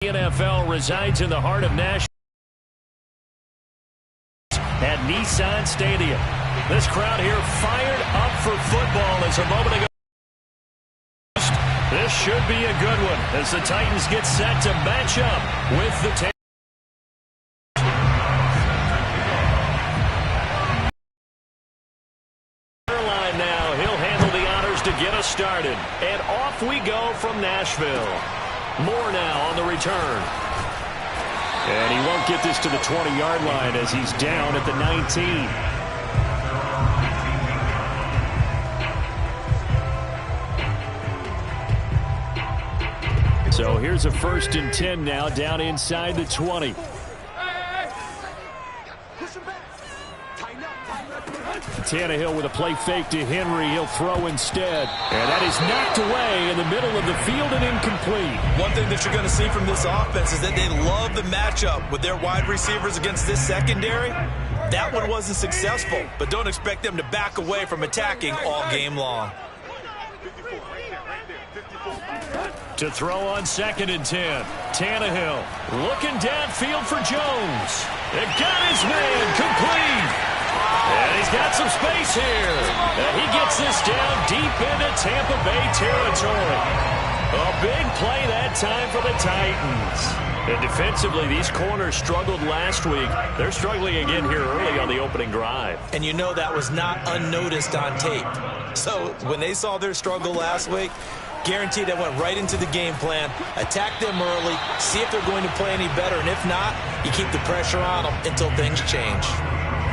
The NFL resides in the heart of Nashville at Nissan Stadium. This crowd here fired up for football as a moment ago. This should be a good one as the Titans get set to match up with the Tampa. Now he'll handle the honors to get us started. And off we go from Nashville. More now on the return. And he won't get this to the 20-yard line as he's down at the 19. So here's a 1st and 10 now down inside the 20. Tannehill with a play fake to Henry. He'll throw instead. And that is knocked away in the middle of the field and incomplete. One thing that you're going to see from this offense is that they love the matchup with their wide receivers against this secondary. That one wasn't successful, but don't expect them to back away from attacking all game long. To throw on 2nd and 10. Tannehill looking downfield for Jones. It got his man complete. And he's got some space here. And he gets this down deep into Tampa Bay territory. A big play that time for the Titans. And defensively, these corners struggled last week. They're struggling again here early on the opening drive. And you know that was not unnoticed on tape. So when they saw their struggle last week, guaranteed they went right into the game plan, attack them early, see if they're going to play any better. And if not, you keep the pressure on them until things change.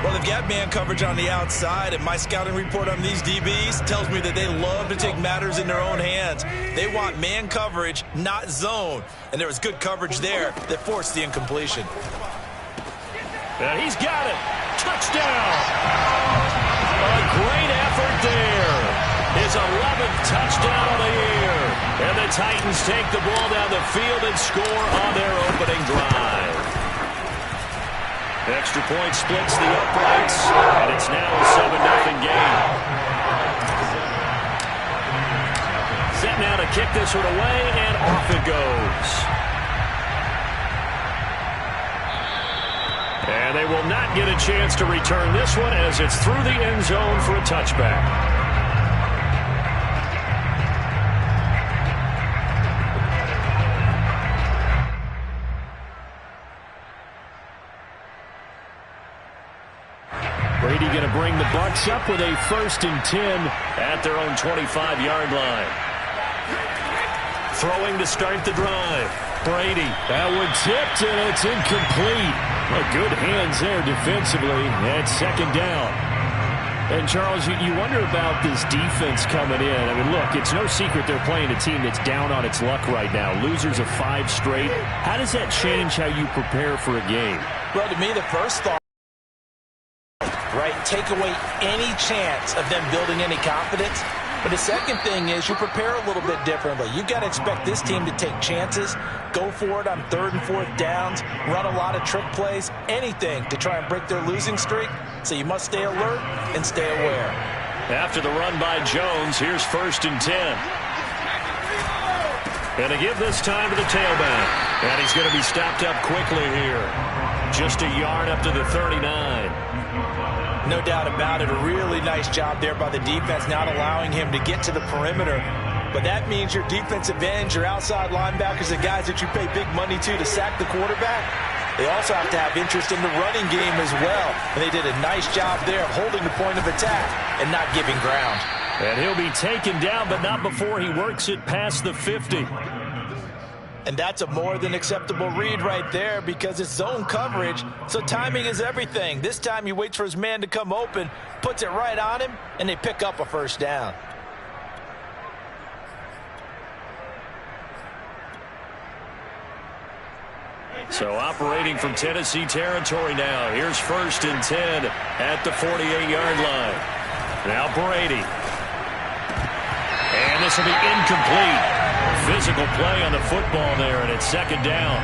Well, they've got man coverage on the outside, and my scouting report on these DBs tells me that they love to take matters in their own hands. They want man coverage, not zone. And there was good coverage there that forced the incompletion. And he's got it. Touchdown. A great effort there. His 11th touchdown of the year. And the Titans take the ball down the field and score on their opening drive. Extra point splits the uprights, and it's now a 7-0 game. Set now to kick this one away, and off it goes. And they will not get a chance to return this one as it's through the end zone for a touchback. Brady going to bring the Bucs up with a 1st and 10 at their own 25-yard line. Throwing to start the drive. Brady, that one tipped, and it's incomplete. Good hands there defensively at 2nd down. And, Charles, you wonder about this defense coming in. I mean, look, it's no secret they're playing a team that's down on its luck right now. Losers of 5 straight. How does that change how you prepare for a game? Well, to me, the first thought, right, take away any chance of them building any confidence. But the second thing is you prepare a little bit differently. You've got to expect this team to take chances, go for it on 3rd and 4th downs, run a lot of trick plays, anything to try and break their losing streak. So you must stay alert and stay aware. After the run by Jones, here's 1st and 10. And to give this time to the tailback. And he's going to be stopped up quickly here. Just a yard up to the 39. No doubt about it. A really nice job there by the defense, not allowing him to get to the perimeter. But that means your defensive ends, your outside linebackers, the guys that you pay big money to sack the quarterback, they also have to have interest in the running game as well. And they did a nice job there of holding the point of attack and not giving ground. And he'll be taken down, but not before he works it past the 50. And that's a more than acceptable read right there because it's zone coverage, so timing is everything. This time he waits for his man to come open, puts it right on him, and they pick up a 1st down. So operating from Tennessee territory now. Here's 1st and 10 at the 48-yard line. Now Brady. And this will be incomplete. Physical play on the football there, and it's 2nd down.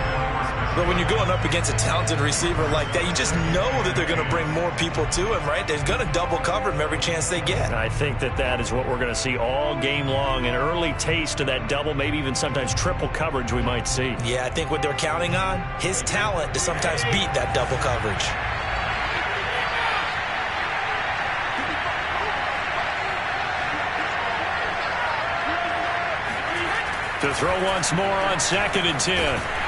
But when you're going up against a talented receiver like that, you just know that they're going to bring more people to him, right? They're going to double cover him every chance they get. I think that is what we're going to see all game long. An early taste of that double, maybe even sometimes triple coverage we might see. Yeah, I think what they're counting on, his talent to sometimes beat that double coverage. To throw once more on 2nd and 10.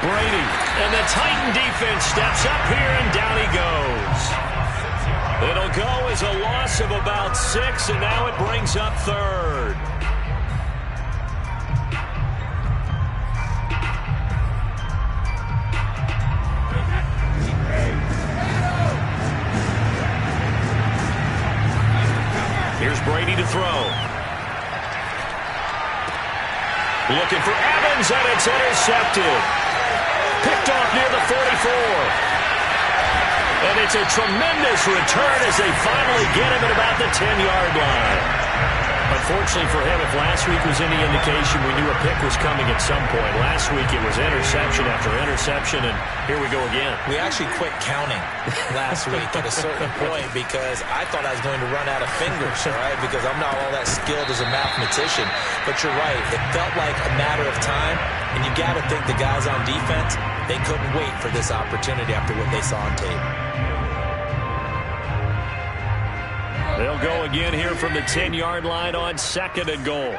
Brady. And the Titan defense steps up here, and down he goes. It'll go as a loss of about 6, and now it brings up 3rd. Here's Brady to throw. Looking for Evans, and it's intercepted. Picked off near the 44. And it's a tremendous return as they finally get him at about the 10-yard line. Unfortunately for him, if last week was any indication, we knew a pick was coming at some point. Last week it was interception after interception, and here we go again. We actually quit counting last week at a certain point because I thought I was going to run out of fingers, all right, because I'm not all that skilled as a mathematician. But you're right, it felt like a matter of time, and you got to think the guys on defense, they couldn't wait for this opportunity after what they saw on tape. They'll go again here from the 10-yard line on 2nd and goal.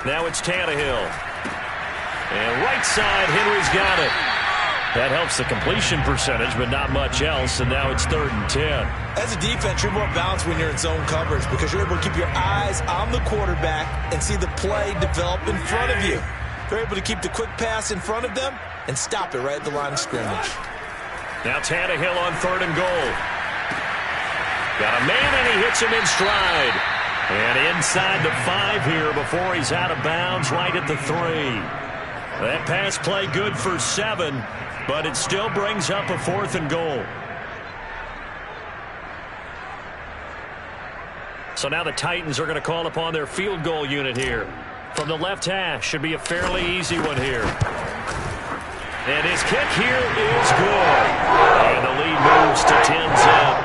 Now it's Tannehill. And right side, Henry's got it. That helps the completion percentage, but not much else, and now it's 3rd and 10. As a defense, you're more balanced when you're in zone coverage because you're able to keep your eyes on the quarterback and see the play develop in front of you. You're able to keep the quick pass in front of them and stop it right at the line of scrimmage. Now Tannehill on 3rd and goal. Got a man, and he hits him in stride. And inside the 5 here before he's out of bounds, right at the 3. That pass play good for 7, but it still brings up a 4th and goal. So now the Titans are going to call upon their field goal unit here. From the left hash, should be a fairly easy one here. And his kick here is good. And the lead moves to 10-zip.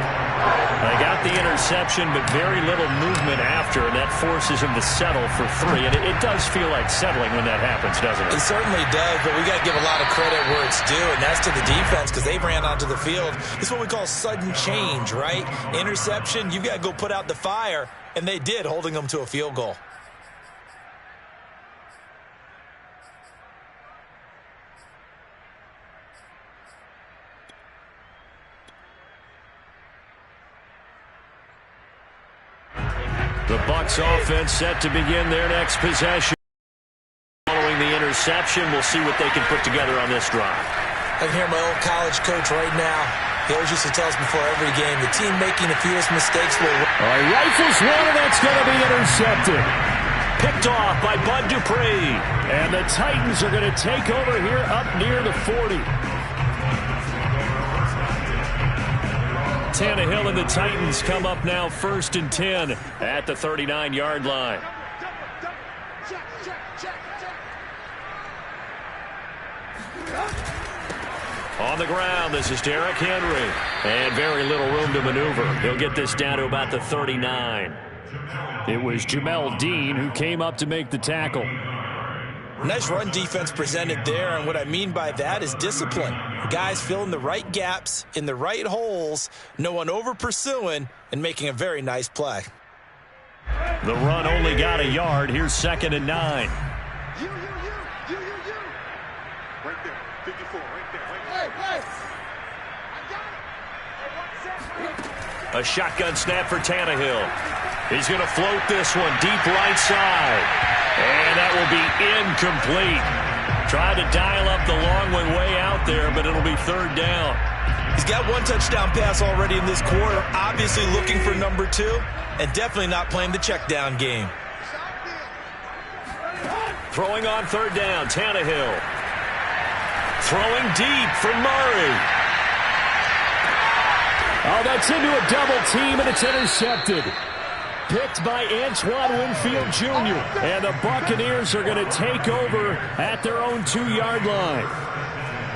They got the interception, but very little movement after, and that forces him to settle for 3. And it does feel like settling when that happens, doesn't it? It certainly does, but we got to give a lot of credit where it's due, and that's to the defense because they ran onto the field. It's what we call sudden change, right? Interception, you got to go put out the fire, and they did, holding them to a field goal. The Bucs offense set to begin their next possession. Following the interception, we'll see what they can put together on this drive. I can hear my old college coach right now. He always used to tell us before every game, the team making the fewest mistakes will win. All right, rifles one, and that's going to be intercepted. Picked off by Bud Dupree. And the Titans are going to take over here up near the 40. Tannehill and the Titans come up now 1st and 10 at the 39-yard line. On the ground, this is Derrick Henry. And very little room to maneuver. He'll get this down to about the 39. It was Jamel Dean who came up to make the tackle. Nice run defense presented there, and what I mean by that is discipline. Guys filling the right gaps in the right holes, no one over pursuing, and making a very nice play. The run only got a yard. Here's 2nd and 9. You. Right there, 54, right there. Hey. I got it. A shotgun snap for Tannehill. He's going to float this one deep right side. And that will be incomplete. Tried to dial up the long one way out there, but it'll be 3rd down. He's got 1 touchdown pass already in this quarter, obviously looking for number 2, and definitely not playing the check down game. Throwing on 3rd down, Tannehill. Throwing deep for Murray. Oh, that's into a double team, and it's intercepted. picked by Antoine Winfield Jr. And the Buccaneers are going to take over at their own 2-yard line.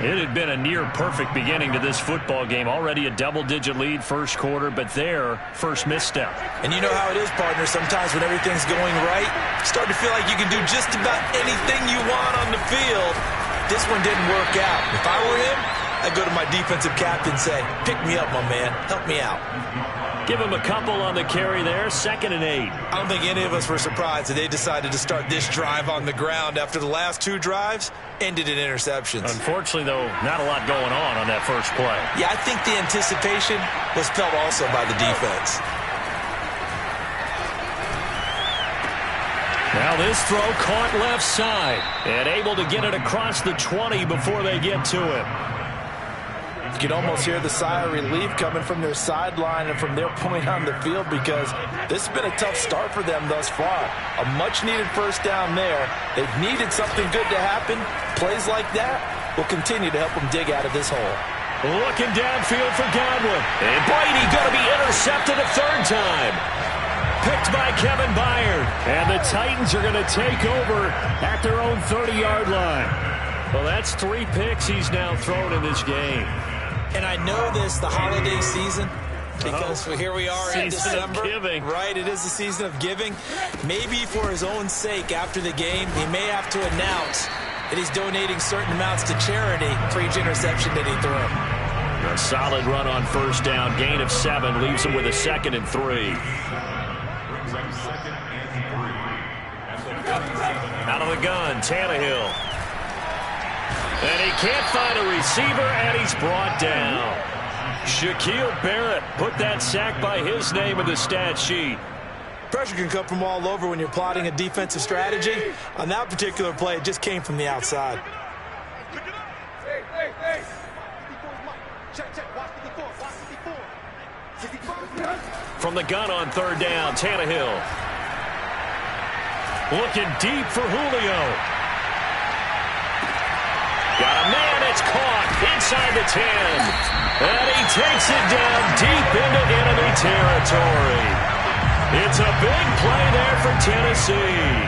It had been a near-perfect beginning to this football game. Already a double-digit lead first quarter, but their first misstep. And you know how it is, partner. Sometimes when everything's going right, you start to feel like you can do just about anything you want on the field. This one didn't work out. If I were him, I'd go to my defensive captain and say, pick me up, my man. Help me out. Give him a couple on the carry there, 2nd and 8. I don't think any of us were surprised that they decided to start this drive on the ground after the last 2 drives ended in interceptions. Unfortunately, though, not a lot going on that first play. Yeah, I think the anticipation was felt also by the defense. Now this throw caught left side and able to get it across the 20 before they get to him. You can almost hear the sigh of relief coming from their sideline and from their point on the field, because this has been a tough start for them thus far. A much-needed first down there. They've needed something good to happen. Plays like that will continue to help them dig out of this hole. Looking downfield for Godwin. And Brady going to be intercepted a 3rd time. Picked by Kevin Byard. And the Titans are going to take over at their own 30-yard line. Well, that's 3 picks he's now thrown in this game. And I know this, the holiday season, because here we are in December. Giving. Right, it is the season of giving. Maybe for his own sake after the game, he may have to announce that he's donating certain amounts to charity for each interception that he threw. A solid run on first down. Gain of 7 leaves him with a 2nd and 3. Out of the gun, Tannehill. And he can't find a receiver, and he's brought down. Shaquille Barrett put that sack by his name in the stat sheet. Pressure can come from all over when you're plotting a defensive strategy. On that particular play, it just came from the outside. From the gun on 3rd down, Tannehill. Looking deep for Julio. Got a man, it's caught inside the 10. And he takes it down deep into enemy territory. It's a big play there for Tennessee.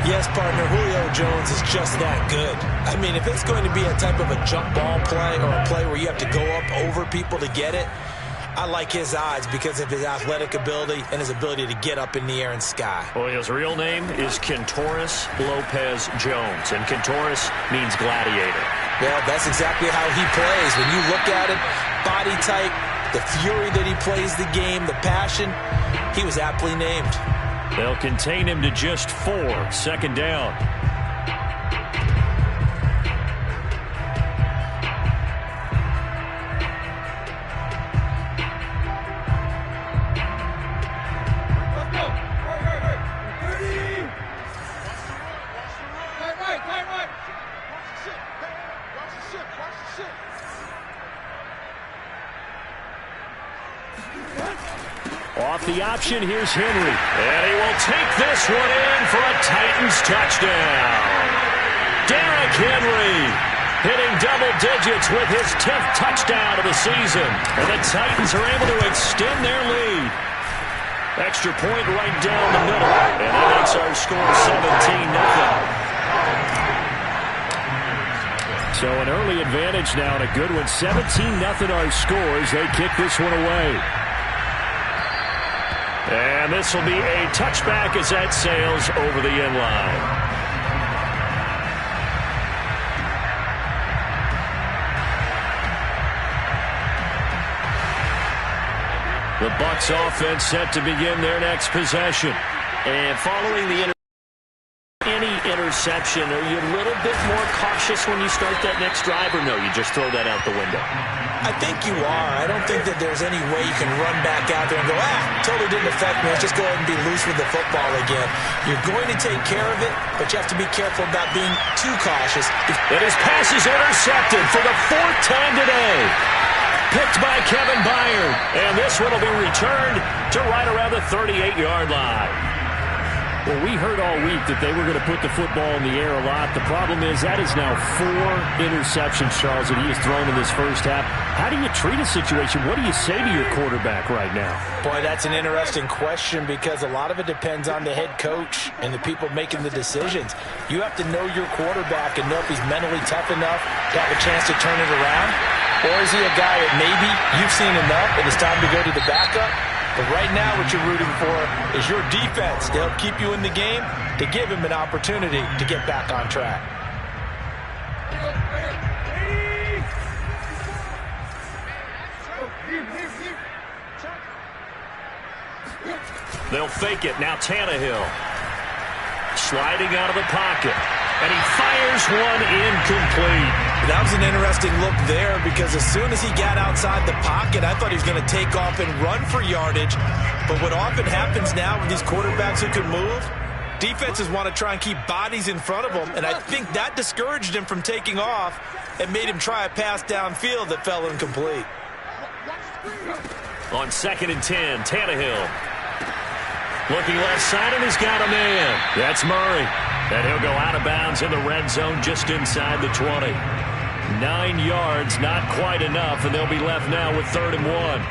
Yes, partner, Julio Jones is just that good. I mean, if it's going to be a type of a jump ball play or a play where you have to go up over people to get it, I like his odds because of his athletic ability and his ability to get up in the air and sky. Well, his real name is Kentoris Lopez Jones, and Kentoris means gladiator. Well, that's exactly how he plays. When you look at it, body type, the fury that he plays the game, the passion, he was aptly named. They'll contain him to just 4, 2nd down. Off the option, here's Henry. And he will take this one in for a Titans touchdown. Derrick Henry hitting double digits with his 10th touchdown of the season. And the Titans are able to extend their lead. Extra point right down the middle. And that makes our score 17-0. So an early advantage now and a good one. 17-0 our scores. They kick this one away. And this will be a touchback as that sails over the end line. The Bucs offense set to begin their next possession. And following the any interception, are you a little bit more cautious when you start that next drive, or no, you just throw that out the window? I think you are. I don't think that there's any way you can run back out there and go, totally didn't affect me. Let's just go ahead and be loose with the football again. You're going to take care of it, but you have to be careful about being too cautious. And his pass is intercepted for the 4th time today. Picked by Kevin Byard. And this one will be returned to right around the 38-yard line. Well, we heard all week that they were going to put the football in the air a lot. The problem is that is now 4 interceptions, Charles, that he has thrown in this first half. How do you treat a situation? What do you say to your quarterback right now? Boy, that's an interesting question because a lot of it depends on the head coach and the people making the decisions. You have to know your quarterback and know if he's mentally tough enough to have a chance to turn it around. Or is he a guy that maybe you've seen enough and it's time to go to the backup? But right now what you're rooting for is your defense to help keep you in the game, to give him an opportunity to get back on track. They'll fake it. Now Tannehill. Sliding out of the pocket. And he fires one incomplete. That was an interesting look there because as soon as he got outside the pocket, I thought he was going to take off and run for yardage. But what often happens now with these quarterbacks who can move, defenses want to try and keep bodies in front of them. And I think that discouraged him from taking off and made him try a pass downfield that fell incomplete. On 2nd and 10, Tannehill. Looking left side, and he's got a man. That's Murray. And he'll go out of bounds in the red zone just inside the 20. 9 yards, not quite enough, and they'll be left now with 3rd and 1.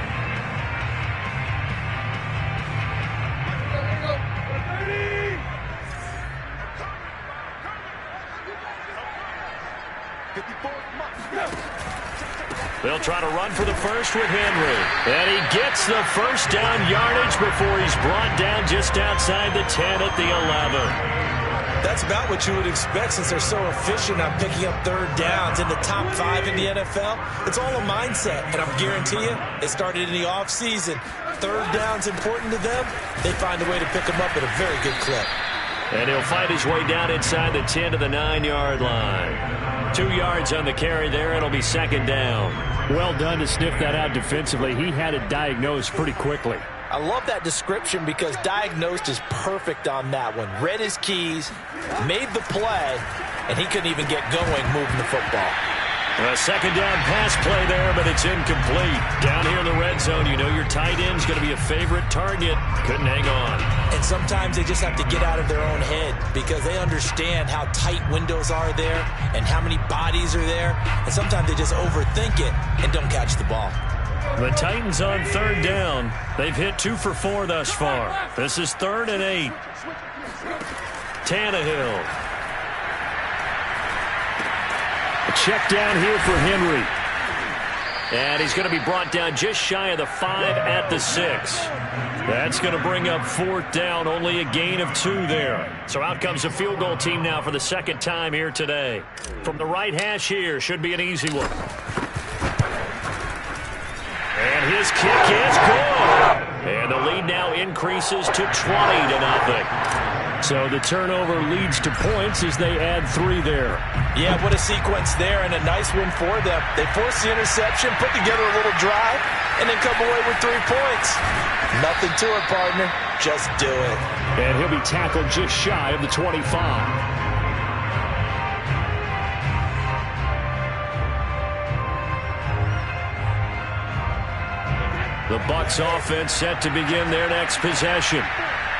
They'll try to run for the first with Henry. And he gets the first down yardage before he's brought down just outside the 10 at the 11. That's about what you would expect since they're so efficient on picking up 3rd downs in the top 5 in the NFL. It's all a mindset, and I guarantee you, it started in the offseason. 3rd down's important to them. They find a way to pick them up at a very good clip. And he'll fight his way down inside the 10 to the 9-yard line. 2 yards on the carry there. It'll be 2nd down. Well done to sniff that out defensively. He had it diagnosed pretty quickly. I love that description because diagnosed is perfect on that one. Read his keys, made the play, and he couldn't even get going moving the football. A 2nd down pass play there, but it's incomplete. Down here in the red zone, you know your tight end's going to be a favorite target. Couldn't hang on. And sometimes they just have to get out of their own head because they understand how tight windows are there and how many bodies are there. And sometimes they just overthink it and don't catch the ball. The Titans on 3rd down. They've hit 2 for 4 thus far. This is 3rd and 8. Tannehill. A check down here for Henry. And he's going to be brought down just shy of the 5 at the 6. That's going to bring up 4th down, only a gain of 2 there. So out comes a field goal team now for the 2nd time here today. From the right hash here, should be an easy one. And his kick is good. And the lead now increases to 20-0. So the turnover leads to points as they add 3 there. Yeah, what a sequence there and a nice one for them. They force the interception, put together a little drive, and then come away with 3 points. Nothing to it, partner. Just do it. And he'll be tackled just shy of the 25. The Bucs offense set to begin their next possession.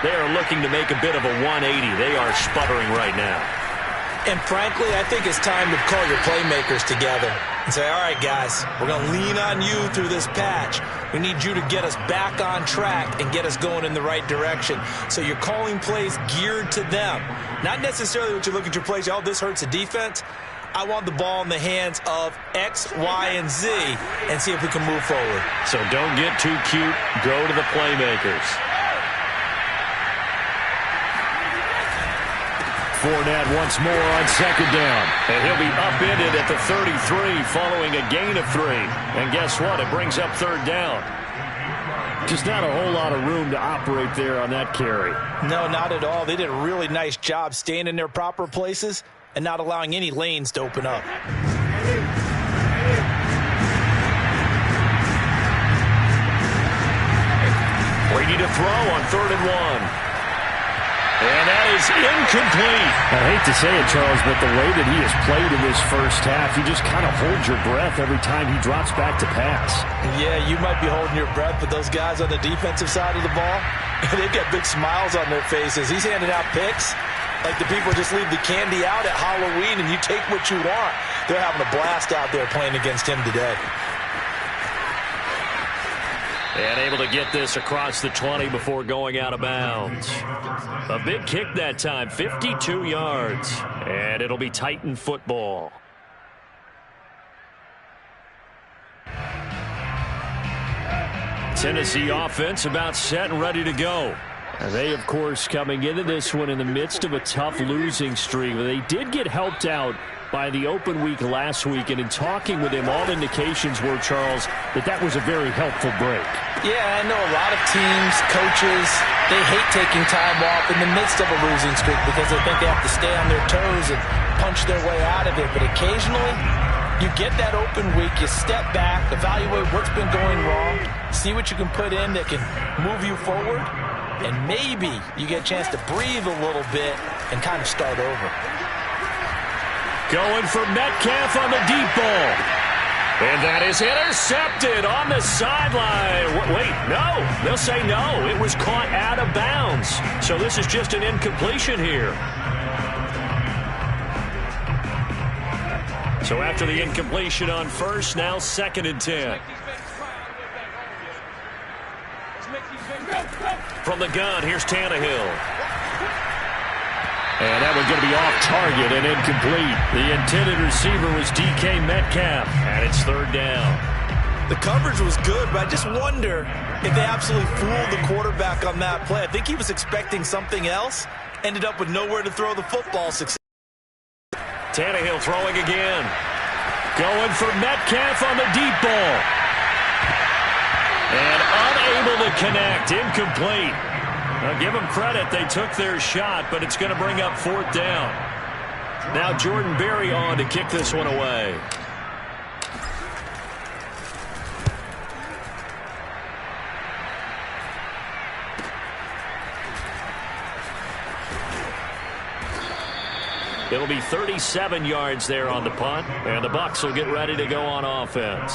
They are looking to make a bit of a 180. They are sputtering right now. And frankly, I think it's time to call your playmakers together and say, all right, guys, we're going to lean on you through this patch. We need you to get us back on track and get us going in the right direction. So you're calling plays geared to them. Not necessarily what you look at your plays, oh, this hurts the defense. I want the ball in the hands of X, Y, and Z and see if we can move forward. So don't get too cute. Go to the playmakers. Fournette once more on 2nd down. And he'll be upended at the 33 following a gain of 3. And guess what? It brings up 3rd down. Just not a whole lot of room to operate there on that carry. No, not at all. They did a really nice job staying in their proper places and not allowing any lanes to open up. Brady to throw on 3rd and 1. And that is incomplete. I hate to say it, Charles, but the way that he has played in this first half, you just kind of hold your breath every time he drops back to pass. Yeah, you might be holding your breath, but those guys on the defensive side of the ball, they've got big smiles on their faces. He's handing out picks like the people just leave the candy out at Halloween and you take what you want. They're having a blast out there playing against him today. And able to get this across the 20 before going out of bounds. A big kick that time, 52 yards. And it'll be Titan football. Tennessee offense about set and ready to go. And they, of course, coming into this one in the midst of a tough losing streak. They did get helped out by the open week last week, and in talking with him, all indications were, Charles, that was a very helpful break. Yeah, I know a lot of teams, coaches, they hate taking time off in the midst of a losing streak because they think they have to stay on their toes and punch their way out of it. But occasionally, you get that open week, you step back, evaluate what's been going wrong, see what you can put in that can move you forward, and maybe you get a chance to breathe a little bit and kind of start over. Going for Metcalf on the deep ball. And that is intercepted on the sideline. Wait, no. They'll say no. It was caught out of bounds. So this is just an incompletion here. So after the incompletion on first, now 2nd and 10. From the gun, here's Tannehill. And that was going to be off target and incomplete. The intended receiver was DK Metcalf, and it's 3rd down. The coverage was good, but I just wonder if they absolutely fooled the quarterback on that play. I think he was expecting something else, ended up with nowhere to throw the football. Tannehill throwing again. Going for Metcalf on the deep ball. And unable to connect. Incomplete. Now give them credit. They took their shot, but it's going to bring up 4th down. Now Jordan Berry on to kick this one away. It'll be 37 yards there on the punt, and the Bucs will get ready to go on offense.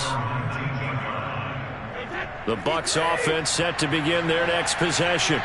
The Bucs offense set to begin their next possession.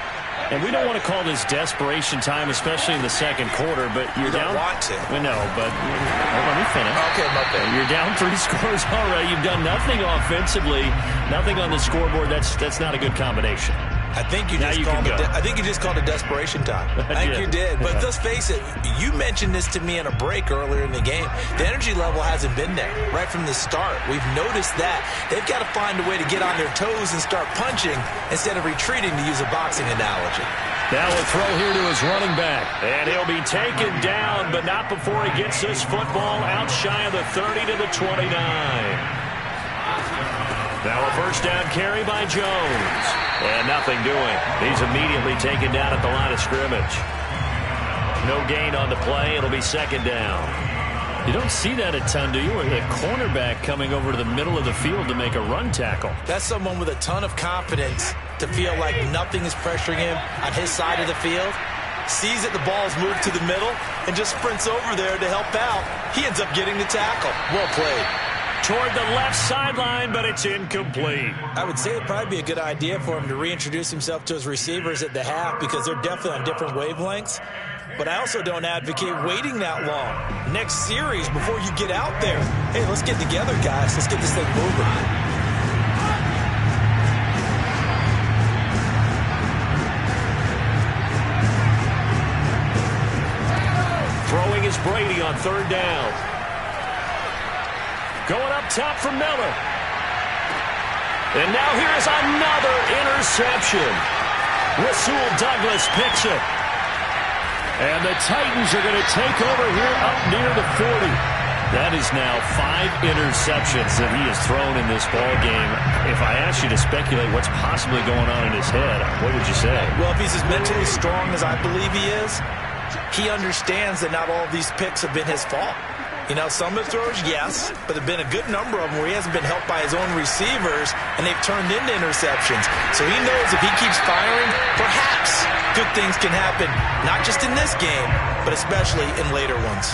And we don't want to call this desperation time, especially in the second quarter, but you're down. You don't want to. We know, but let me finish. Okay, okay. You're down 3 scores already. You've done nothing offensively, nothing on the scoreboard. That's not a good combination. I think you just called it desperation time. I think you did. But let's face it, you mentioned this to me in a break earlier in the game. The energy level hasn't been there right from the start. We've noticed that. They've got to find a way to get on their toes and start punching instead of retreating, to use a boxing analogy. Now a throw here to his running back. And he'll be taken down, but not before he gets this football out shy of the 30 to the 29. Now a 1st down carry by Jones. And nothing doing. He's immediately taken down at the line of scrimmage. No gain on the play. It'll be 2nd down. You don't see that a ton, do you? Or the cornerback coming over to the middle of the field to make a run tackle. That's someone with a ton of confidence to feel like nothing is pressuring him on his side of the field. Sees that the ball's moved to the middle and just sprints over there to help out. He ends up getting the tackle. Well played. Toward the left sideline, but it's incomplete. I would say it'd probably be a good idea for him to reintroduce himself to his receivers at the half because they're definitely on different wavelengths. But I also don't advocate waiting that long. Next series, before you get out there, hey, let's get together, guys. Let's get this thing moving. Throwing is Brady on 3rd down. Going up top for Miller. And now here's another interception. Rasul Douglas picks it. And the Titans are going to take over here up near the 40. That is now 5 interceptions that he has thrown in this ball game. If I asked you to speculate what's possibly going on in his head, what would you say? Well, if he's as mentally strong as I believe he is, he understands that not all of these picks have been his fault. You know, some of the throws, yes, but there have been a good number of them where he hasn't been helped by his own receivers, and they've turned into interceptions. So he knows if he keeps firing, perhaps good things can happen, not just in this game, but especially in later ones.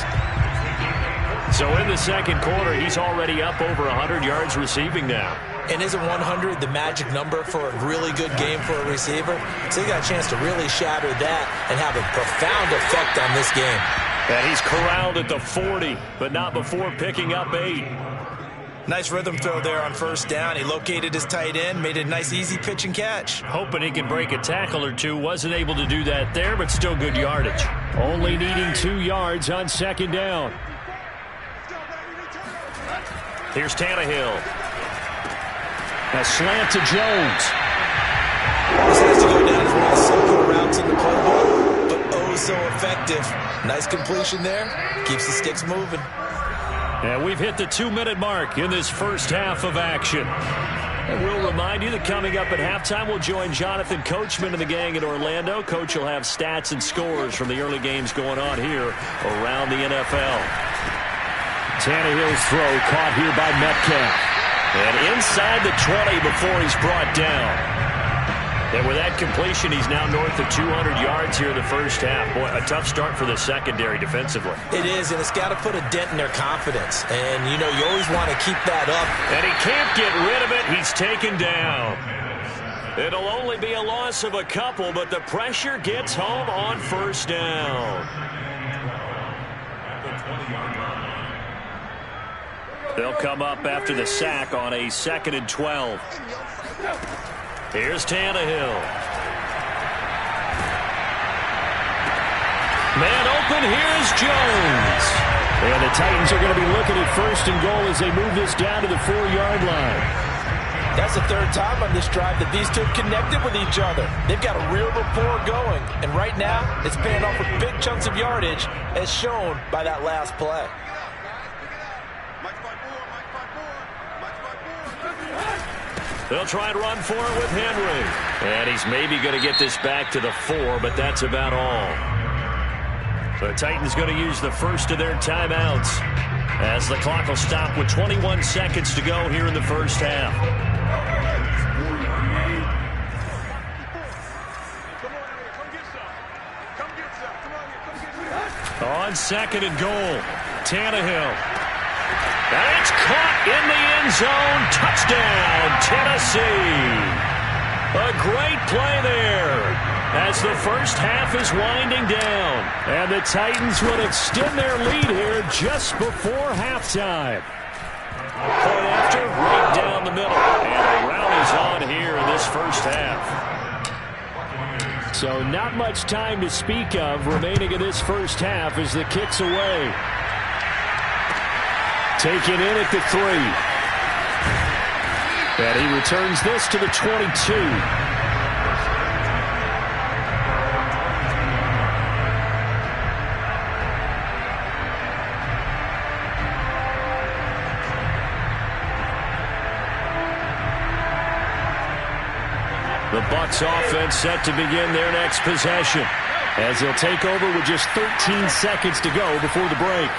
So in the second quarter, he's already up over 100 yards receiving now. And isn't 100 the magic number for a really good game for a receiver? So he got a chance to really shatter that and have a profound effect on this game. And he's corralled at the 40, but not before picking up 8. Nice rhythm throw there on first down. He located his tight end, made a nice easy pitch and catch. Hoping he can break a tackle or two. Wasn't able to do that there, but still good yardage. Only needing 2 yards on second down. Here's Tannehill. A slant to Jones. This has to go down as one of the simpler routes in the playbook, but oh so effective. Nice completion there. Keeps the sticks moving. And we've hit the 2-minute mark in this first half of action. And we'll remind you that coming up at halftime, we'll join Jonathan Coachman and the gang in Orlando. Coach will have stats and scores from the early games going on here around the NFL. Tannehill's throw caught here by Metcalf. And inside the 20 before he's brought down. And with that completion, he's now north of 200 yards here in the first half. Boy, a tough start for the secondary defensively. It is, and it's got to put a dent in their confidence. And, you know, you always want to keep that up. And he can't get rid of it. He's taken down. It'll only be a loss of a couple, but the pressure gets home on first down. They'll come up after the sack on a 2nd and 12. Here's Tannehill. Man open, here's Jones. And the Titans are going to be looking at 1st and goal as they move this down to the 4-yard line. That's the 3rd time on this drive that these two have connected with each other. They've got a real rapport going. And right now, it's paying off with big chunks of yardage, as shown by that last play. They'll try and run for it with Henry. And he's maybe going to get this back to the 4, but that's about all. The Titans going to use the first of their timeouts as the clock will stop with 21 seconds to go here in the first half. On 2nd and goal, Tannehill. And it's caught in the end zone. Touchdown, Tennessee. A great play there as the first half is winding down. And the Titans will extend their lead here just before halftime. Point after, right down the middle. And the rout is on here in this first half. So not much time to speak of remaining in this first half as the kick's away. Taken in at the 3. And he returns this to the 22. The Bucs offense set to begin their next possession as they'll take over with just 13 seconds to go before the break.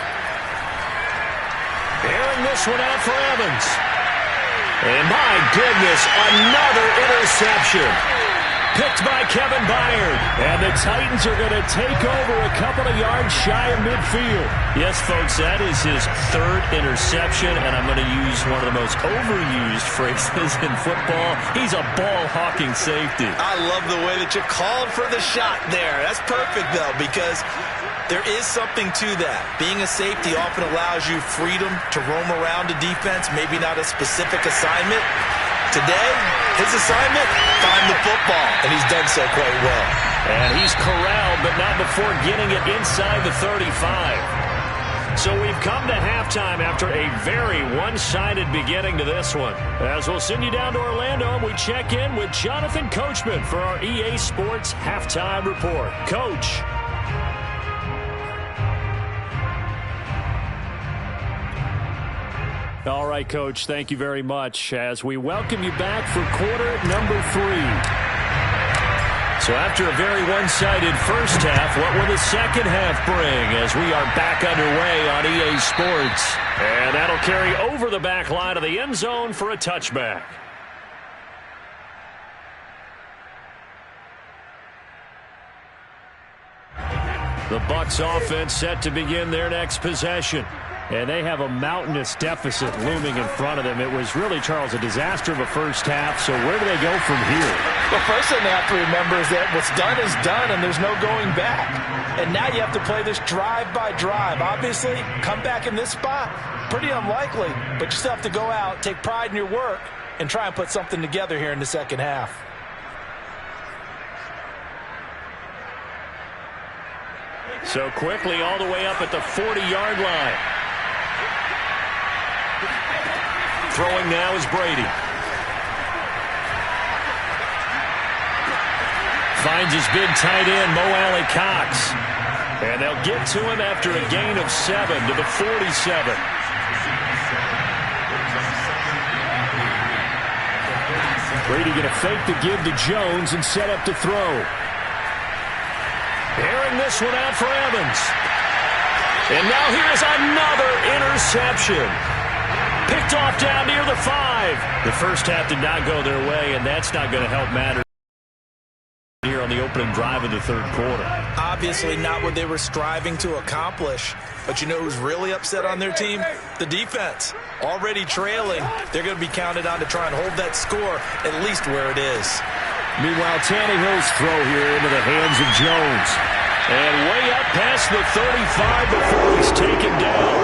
Airing this one out for Evans. And my goodness, another interception. Picked by Kevin Byard. And the Titans are going to take over a couple of yards shy of midfield. Yes, folks, that is his 3rd interception, and I'm going to use one of the most overused phrases in football. He's a ball-hawking safety. I love the way that you called for the shot there. That's perfect, though, because there is something to that. Being a safety often allows you freedom to roam around a defense, maybe not a specific assignment. Today, his assignment, find the football, and he's done so quite well. And he's corralled, but not before getting it inside the 35. So we've come to halftime after a very one-sided beginning to this one. As we'll send you down to Orlando, and we check in with Jonathan Coachman for our EA Sports Halftime Report. Coach. All right, Coach, thank you very much as we welcome you back for quarter number 3. So after a very one-sided first half, what will the second half bring as we are back underway on EA Sports? And that'll carry over the back line of the end zone for a touchback. The Bucs offense set to begin their next possession. And they have a mountainous deficit looming in front of them. It was really, Charles, a disaster of a first half. So where do they go from here? The first thing they have to remember is that what's done is done, and there's no going back. And now you have to play this drive by drive. Obviously, come back in this spot, pretty unlikely. But you still have to go out, take pride in your work, and try and put something together here in the second half. So quickly all the way up at the 40-yard line. Throwing now is Brady. Finds his big tight end, Mo Alley Cox. And they'll get to him after a gain of 7 to the 47. Brady going to fake the give to Jones and set up to throw. Airing this one out for Evans. And now here's another interception. Picked off down near the 5. The first half did not go their way, and that's not going to help matter here on the opening drive of the third quarter. Obviously not what they were striving to accomplish. But you know who's really upset on their team? The defense. Already trailing, they're going to be counted on to try and hold that score at least where it is. Meanwhile, Tannehill's throw here into the hands of Jones. And way up past the 35 before he's taken down.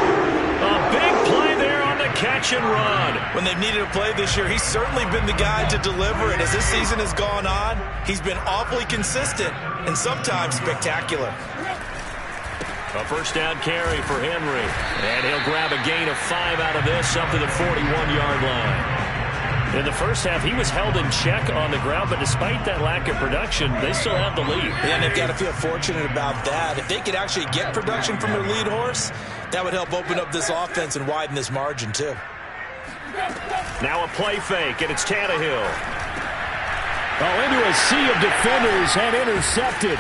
A big play there on the catch and run. When they've needed a play this year, he's certainly been the guy to deliver it. As this season has gone on, he's been awfully consistent and sometimes spectacular. A first down carry for Henry. And he'll grab a gain of 5 out of this up to the 41-yard line. In the first half, he was held in check on the ground, but despite that lack of production, they still have the lead. Yeah, and they've got to feel fortunate about that. If they could actually get production from their lead horse, that would help open up this offense and widen this margin, too. Now a play fake, and it's Tannehill. Oh, into a sea of defenders and intercepted.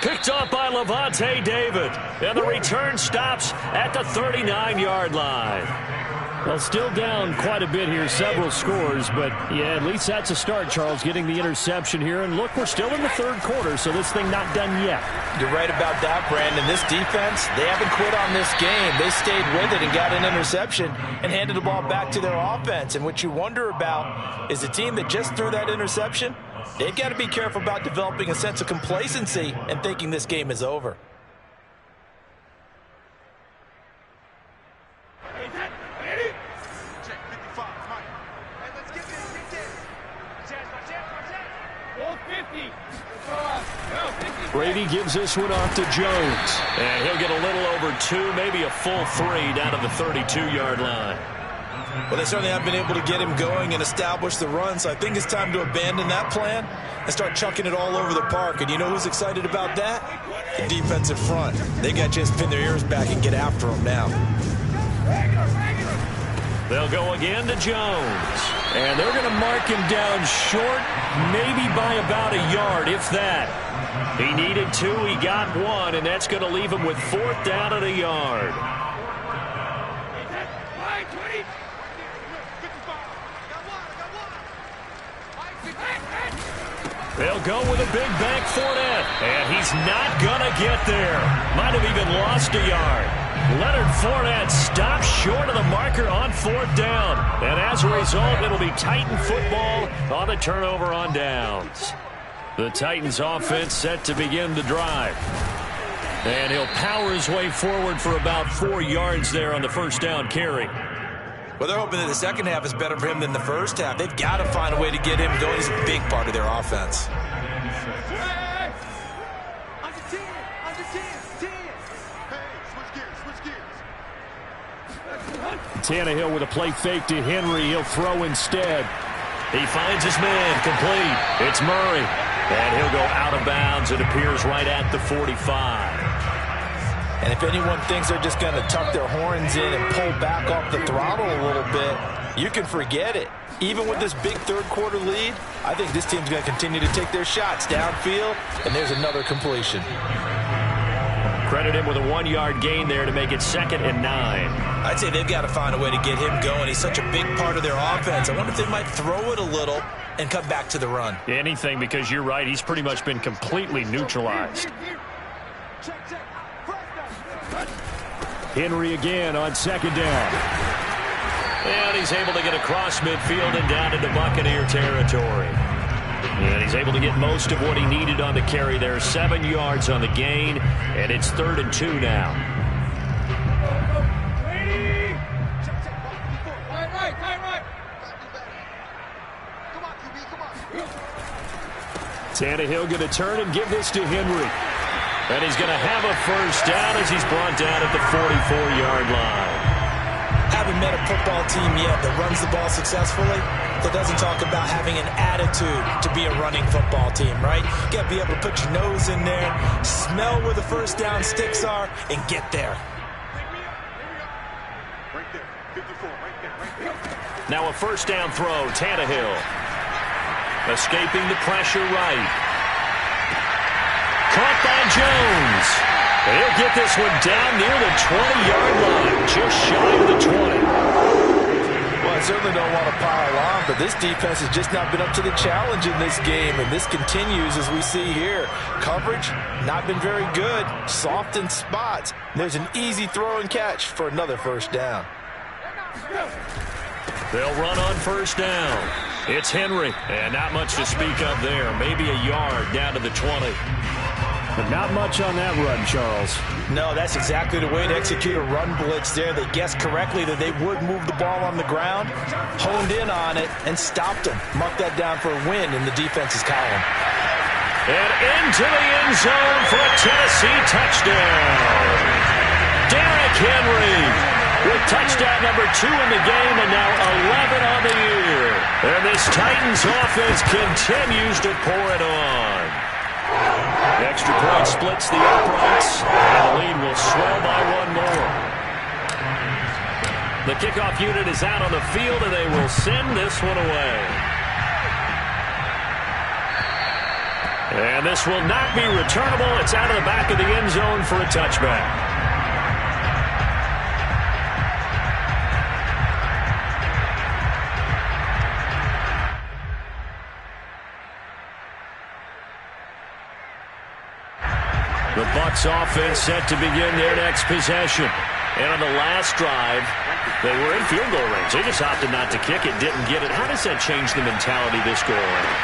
Picked up by Levante David, and the return stops at the 39-yard line. Well, still down quite a bit here, several scores, but yeah, at least that's a start, Charles, getting the interception here. And look, we're still in the third quarter, so this thing not done yet. You're right about that, Brandon. This defense, they haven't quit on this game. They stayed with it and got an interception and handed the ball back to their offense. And what you wonder about is the team that just threw that interception, they've got to be careful about developing a sense of complacency and thinking this game is over. Brady gives this one off to Jones. And he'll get a little over 2, maybe a full 3 down to the 32-yard line. Well, they certainly have been able to get him going and establish the run, so I think it's time to abandon that plan and start chucking it all over the park. And you know who's excited about that? The defensive front. They got a chance to pin their ears back and get after him now. They'll go again to Jones. And they're going to mark him down short, maybe by about a yard, if that. He needed 2, he got 1, and that's going to leave him with 4th down at a yard. They'll go with a big bank Fournette, and he's not going to get there. Might have even lost a yard. Leonard Fournette stops short of the marker on 4th down. And as a result, it'll be Titan football on the turnover on downs. The Titans offense set to begin the drive. And he'll power his way forward for about 4 yards there on the first down carry. Well, they're hoping that the second half is better for him than the first half. They've got to find a way to get him going. He's a big part of their offense. Tannehill with a play fake to Henry. He'll throw instead. He finds his man complete. It's Murray. And he'll go out of bounds. It appears right at the 45. And if anyone thinks they're just going to tuck their horns in and pull back off the throttle a little bit, you can forget it. Even with this big third-quarter lead, I think this team's going to continue to take their shots downfield, and there's another completion. Credit him with a 1-yard gain there to make it 2nd and 9. I'd say they've got to find a way to get him going. He's such a big part of their offense. I wonder if they might throw it a little and cut back to the run. Anything, because you're right. He's pretty much been completely neutralized. Henry again on 2nd down. And he's able to get across midfield and down into Buccaneer territory. And he's able to get most of what he needed on the carry there. 7 yards on the gain, and it's 3rd and 2 now. Tannehill going to turn and give this to Henry. And he's going to have a first down as he's brought down at the 44-yard line. Haven't met a football team yet that runs the ball successfully that doesn't talk about having an attitude to be a running football team, right? You got to be able to put your nose in there, smell where the first down sticks are, and get there. Right there. 54, right there. Now a first down throw, Tannehill. Escaping the pressure right. Caught by Jones. He'll get this one down near the 20-yard line, just shy of the 20. Well, I certainly don't want to pile on, but this defense has just not been up to the challenge in this game, and this continues as we see here. Coverage, not been very good, soft in spots. There's an easy throw and catch for another first down. They'll run on first down. It's Henry, and not much to speak of there. Maybe a yard down to the 20. But not much on that run, Charles. No, that's exactly the way to execute a run blitz there. They guessed correctly that they would move the ball on the ground, honed in on it, and stopped them. Mark that down for a win in the defense's column. And into the end zone for a Tennessee touchdown. Derrick Henry with touchdown number 2 in the game and now 11 on the year. And this Titans offense continues to pour it on. Extra point splits the uprights, and the lead will swell by 1 more. The kickoff unit is out on the field, and they will send this one away. And this will not be returnable. It's out of the back of the end zone for a touchback. The Bucs offense set to begin their next possession. And on the last drive, they were in field goal range. They just opted not to kick it, didn't get it. How does that change the mentality this go around?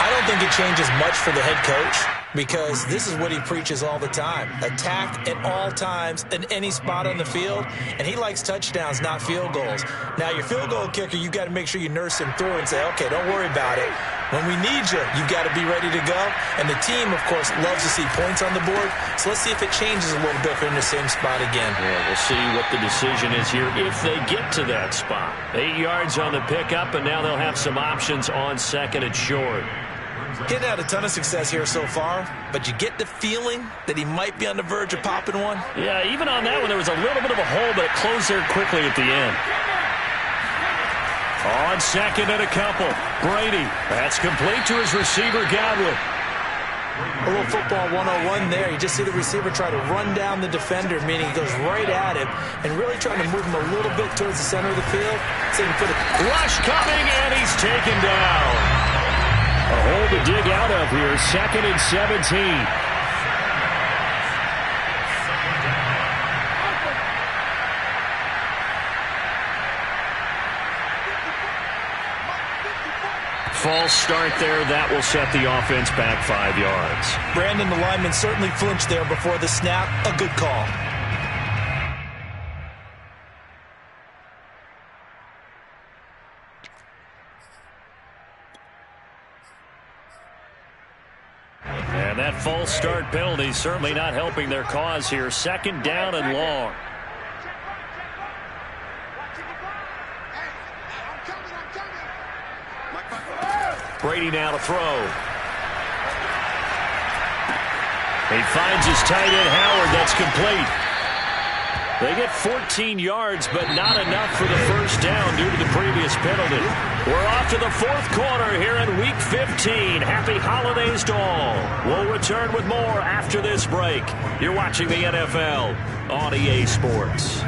I don't think it changes much for the head coach because this is what he preaches all the time. Attack at all times in any spot on the field, and he likes touchdowns, not field goals. Now, your field goal kicker, you've got to make sure you nurse him through and say, okay, don't worry about it. When we need you, you've got to be ready to go. And the team, of course, loves to see points on the board. So let's see if it changes a little bit if they're in the same spot again. Yeah, we'll see what the decision is here if they get to that spot. 8 yards on the pickup, and now they'll have some options on 2nd and short. Getting out a ton of success here so far, but you get the feeling that he might be on the verge of popping one. Yeah, even on that one, there was a little bit of a hole, but it closed there quickly at the end. On 2nd and a couple, Brady. That's complete to his receiver, Godwin. A little football 101 there. You just see the receiver try to run down the defender, meaning he goes right at him and really trying to move him a little bit towards the center of the field. So he can put a rush coming, and he's taken down. A hole to dig out of here, 2nd and 17. False start there. That will set the offense back 5 yards. Brandon, the lineman, certainly flinched there before the snap. A good call. And that false start penalty certainly not helping their cause here. 2nd down and long. Brady now to throw. He finds his tight end, Howard. That's complete. They get 14 yards, but not enough for the first down due to the previous penalty. We're off to the fourth quarter here in Week 15. Happy holidays to all. We'll return with more after this break. You're watching the NFL on EA Sports.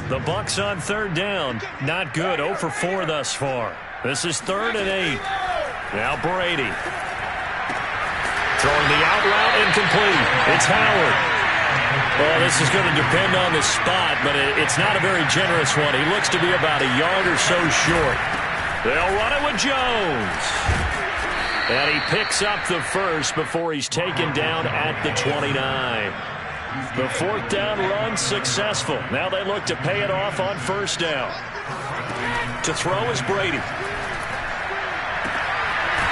The Bucs on third down. Not good. 0 for 4 thus far. This is 3rd and 8. Now Brady. Throwing the out route incomplete. It's Howard. Well, this is going to depend on the spot, but it's not a very generous one. He looks to be about a yard or so short. They'll run it with Jones. And he picks up the first before he's taken down at the 29. The fourth down run successful. Now they look to pay it off on first down. To throw is Brady.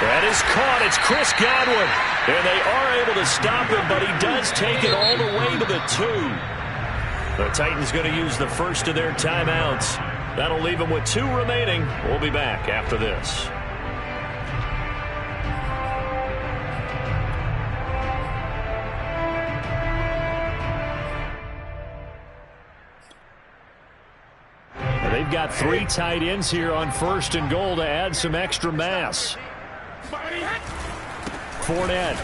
That is caught. It's Chris Godwin. And they are able to stop him, but he does take it all the way to the 2. The Titans going to use the first of their timeouts. That'll leave them with 2 remaining. We'll be back after this. They've got 3 tight ends here on 1st and goal to add some extra mass. Fournette.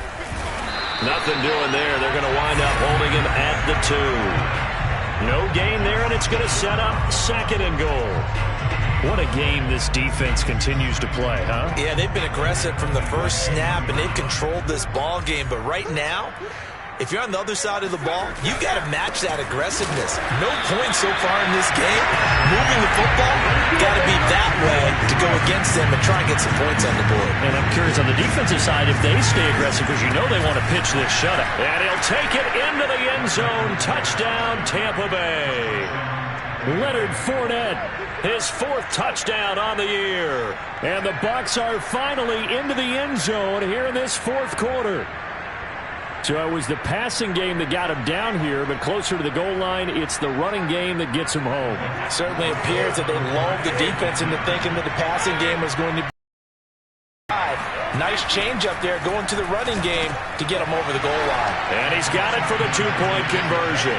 Nothing doing there. They're going to wind up holding him at the 2. No gain there, and it's going to set up 2nd and goal. What a game this defense continues to play, huh? Yeah, they've been aggressive from the first snap, and they've controlled this ball game. But right now, if you're on the other side of the ball, you've got to match that aggressiveness. No points so far in this game. Moving the football, got to be that way to go against them and try and get some points on the board. And I'm curious on the defensive side if they stay aggressive, because you know they want to pitch this shutout. And he'll take it into the end zone. Touchdown, Tampa Bay. Leonard Fournette, his 4th touchdown on the year. And the Bucs are finally into the end zone here in this 4th quarter. So it was the passing game that got him down here, but closer to the goal line, it's the running game that gets him home. Certainly appears that they lulled the defense into thinking that the passing game was going to be. Nice change up there going to the running game to get him over the goal line. And he's got it for the 2-point conversion.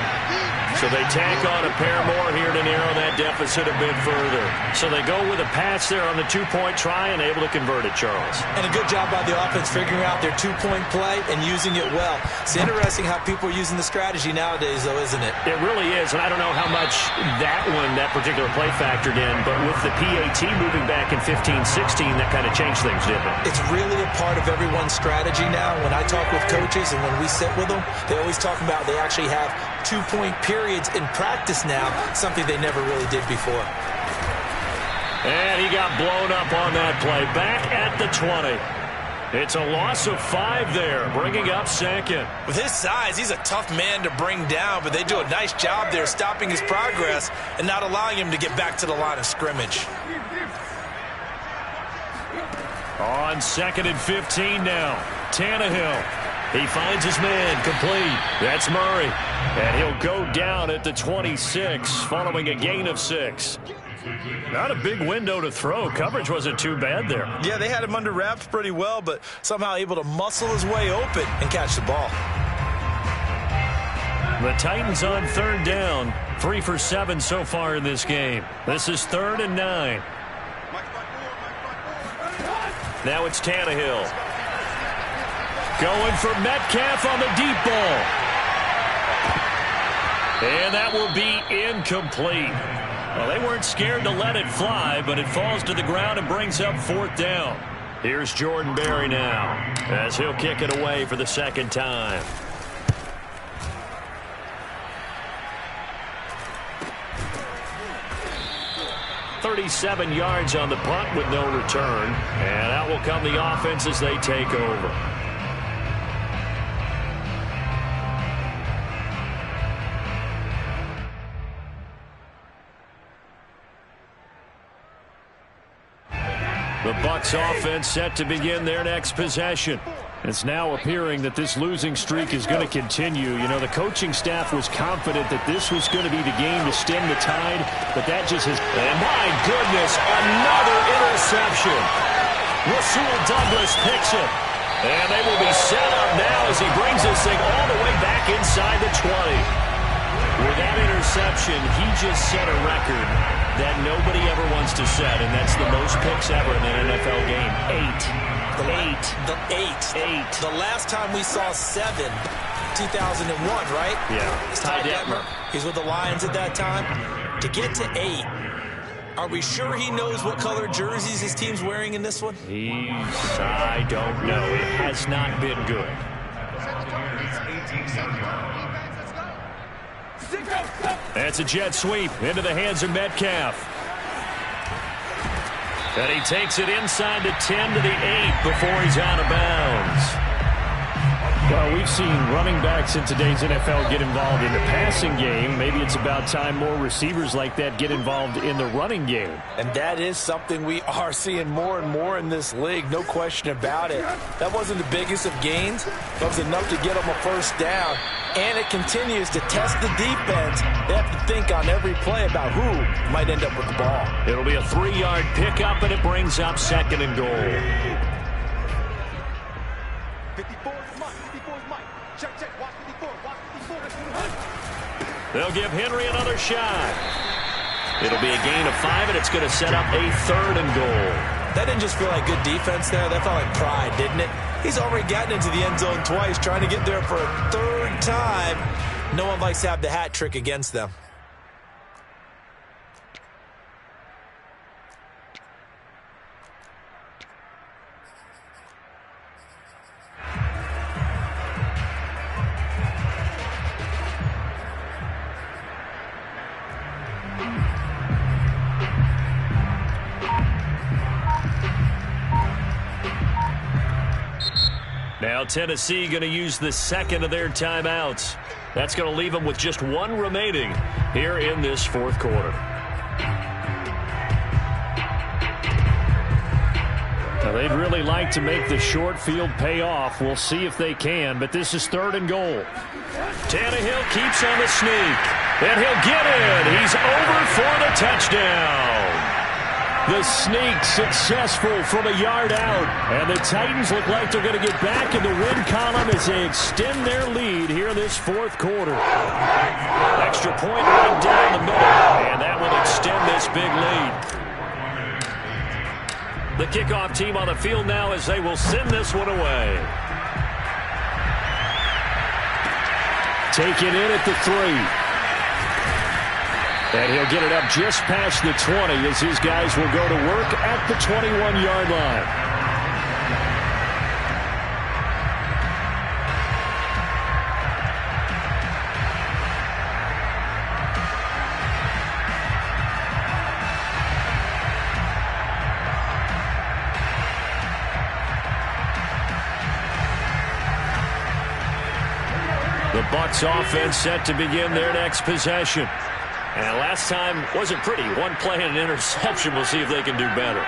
So they tack on a pair more here to narrow that deficit a bit further. So they go with a pass there on the 2-point try and able to convert it, Charles. And a good job by the offense figuring out their 2-point play and using it well. It's interesting how people are using the strategy nowadays, though, isn't it? It really is, and I don't know how much that particular play factored in, but with the PAT moving back in 15-16, that kind of changed things, didn't it? It's really a part of everyone's strategy now. When I talk with coaches and when we sit with them, they always talk about they actually have 2-point periods in practice now, something they never really did before. And he got blown up on that play. Back at the 20. It's a loss of 5 there, bringing up 2nd. With his size, he's a tough man to bring down, but they do a nice job there stopping his progress and not allowing him to get back to the line of scrimmage. On 2nd and 15 now, Tannehill. He finds his man, complete. That's Murray. And he'll go down at the 26, following a gain of 6. Not a big window to throw. Coverage wasn't too bad there. Yeah, they had him under wraps pretty well, but somehow able to muscle his way open and catch the ball. The Titans on 3rd down. 3 for 7 so far in this game. This is 3rd and 9. Now it's Tannehill. Going for Metcalf on the deep ball. And that will be incomplete. Well, they weren't scared to let it fly, but it falls to the ground and brings up 4th down. Here's Jordan Berry now, as he'll kick it away for the 2nd time. $37 yards on the punt with no return. And out will come the offense as they take over. The Bucs offense set to begin their next possession. It's now appearing that this losing streak is going to continue. You know, the coaching staff was confident that this was going to be the game to stem the tide, but that just has... And my goodness, another interception. Rasul Douglas picks it. And they will be set up now as he brings this thing all the way back inside the 20. With that interception, he just set a record that nobody ever wants to set, and that's the most picks ever in an NFL game. 8. The last time we saw 7, 2001, right? Yeah. It's Ty Detmer. He's with the Lions at that time. To get to 8, are we sure he knows what color jerseys his team's wearing in this one? I don't know. It has not been good. That's a jet sweep into the hands of Metcalf. And he takes it inside the 10 to the 8 before he's out of bounds. Well, we've seen running backs in today's NFL get involved in the passing game. Maybe it's about time more receivers like that get involved in the running game. And that is something we are seeing more and more in this league, no question about it. That wasn't the biggest of gains, but it was enough to get them a first down. And it continues to test the defense. They have to think on every play about who might end up with the ball. It'll be a 3-yard pickup, and it brings up 2nd and goal. 54 is Mike. 54 is Mike. Check. Watch 54. Watch 54. They'll give Henry another shot. It'll be a gain of 5, and it's going to set up a 3rd and goal. That didn't just feel like good defense there. That felt like pride, didn't it? He's already gotten into the end zone twice, trying to get there for a 3rd time. No one likes to have the hat trick against them. Now Tennessee going to use the 2nd of their timeouts. That's going to leave them with just 1 remaining here in this 4th quarter. Now, they'd really like to make the short field pay off. We'll see if they can, but this is 3rd and goal. Tannehill keeps on the sneak, and he'll get it. He's over for the touchdown. The sneak successful from a yard out. And the Titans look like they're going to get back in the win column as they extend their lead here in this 4th quarter. Extra point right down the middle, and that will extend this big lead. The kickoff team on the field now as they will send this one away. Take it in at the 3. And he'll get it up just past the 20 as his guys will go to work at the 21-yard line. The Bucs offense set to begin their next possession. And last time wasn't pretty. 1 play and an interception. We'll see if they can do better.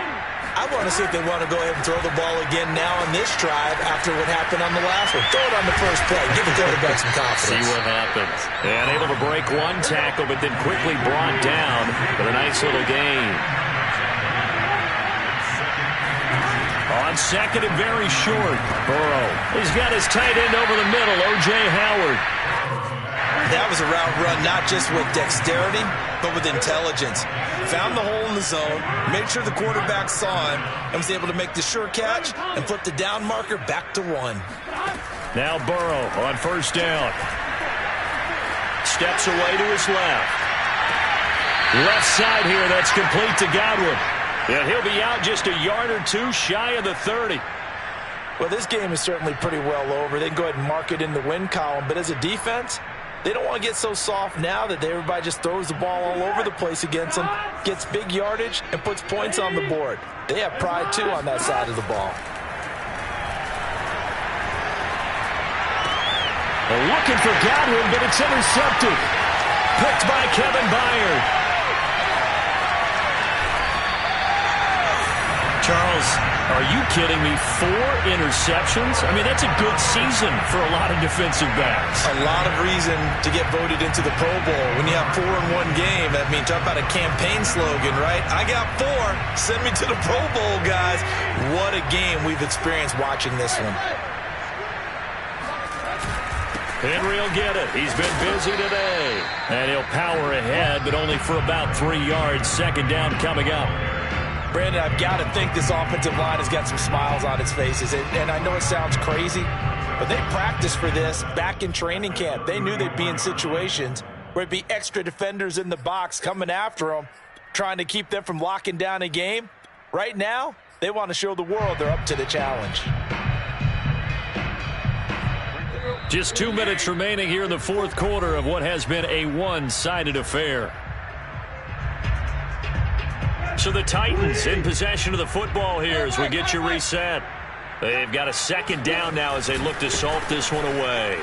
I want to see if they want to go ahead and throw the ball again now on this drive after what happened on the last one. Throw it on the first play. Give the quarterback some confidence. See what happens. And able to break 1 tackle, but then quickly brought down for a nice little gain. On 2nd and very short, Burrow. He's got his tight end over the middle, O.J. Howard. That was a route run not just with dexterity, but with intelligence. Found the hole in the zone, made sure the quarterback saw him, and was able to make the sure catch and flip the down marker back to 1. Now Burrow on 1st down. Steps away to his left. Left side here, that's complete to Godwin. And he'll be out just a yard or 2 shy of the 30. Well, this game is certainly pretty well over. They can go ahead and mark it in the win column, but as a defense, they don't want to get so soft now that everybody just throws the ball all over the place against them, gets big yardage, and puts points on the board. They have pride, too, on that side of the ball. Looking for Godwin, but it's intercepted. Picked by Kevin Byard. Charles, are you kidding me? 4 interceptions? I mean, that's a good season for a lot of defensive backs. A lot of reason to get voted into the Pro Bowl. When you have 4 in 1 game, that means talk about a campaign slogan, right? I got 4. Send me to the Pro Bowl, guys. What a game we've experienced watching this one. Henry will get it. He's been busy today. And he'll power ahead, but only for about 3 yards. Second down coming up. Brandon, I've got to think this offensive line has got some smiles on its faces. And I know it sounds crazy, but they practiced for this back in training camp. They knew they'd be in situations where it'd be extra defenders in the box coming after them, trying to keep them from locking down a game. Right now, they want to show the world they're up to the challenge. Just 2 minutes remaining here in the fourth quarter of what has been a one-sided affair. So the Titans in possession of the football here as we get you reset. They've got a second down now as they look to salt this one away.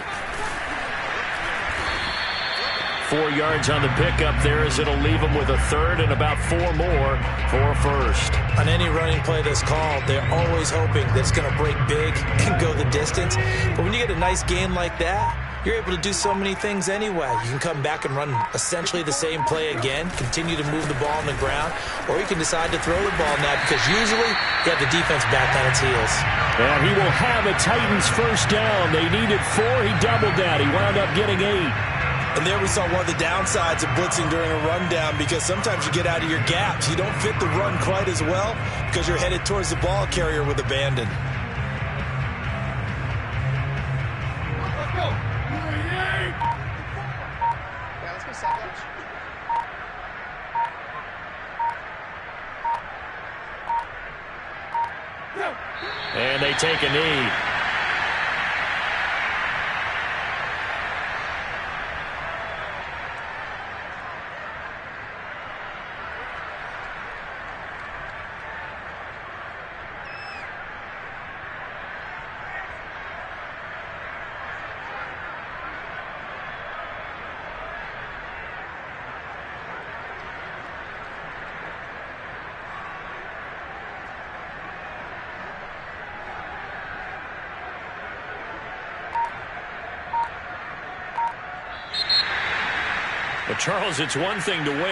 4 yards on the pickup there as it'll leave them with a third and about 4 more for a first. On any running play that's called, they're always hoping that it's going to break big and go the distance. But when you get a nice gain like that, you're able to do so many things anyway. You can come back and run essentially the same play again, continue to move the ball on the ground, or you can decide to throw the ball now because usually you have the defense back on its heels. And he will have a Titans first down. They needed 4. He doubled that. He wound up getting 8. And there we saw one of the downsides of blitzing during a rundown because sometimes you get out of your gaps. You don't fit the run quite as well because you're headed towards the ball carrier with abandon. Let's go. Yeah, let's go sandwich. And they take a knee. But Charles, it's one thing to win.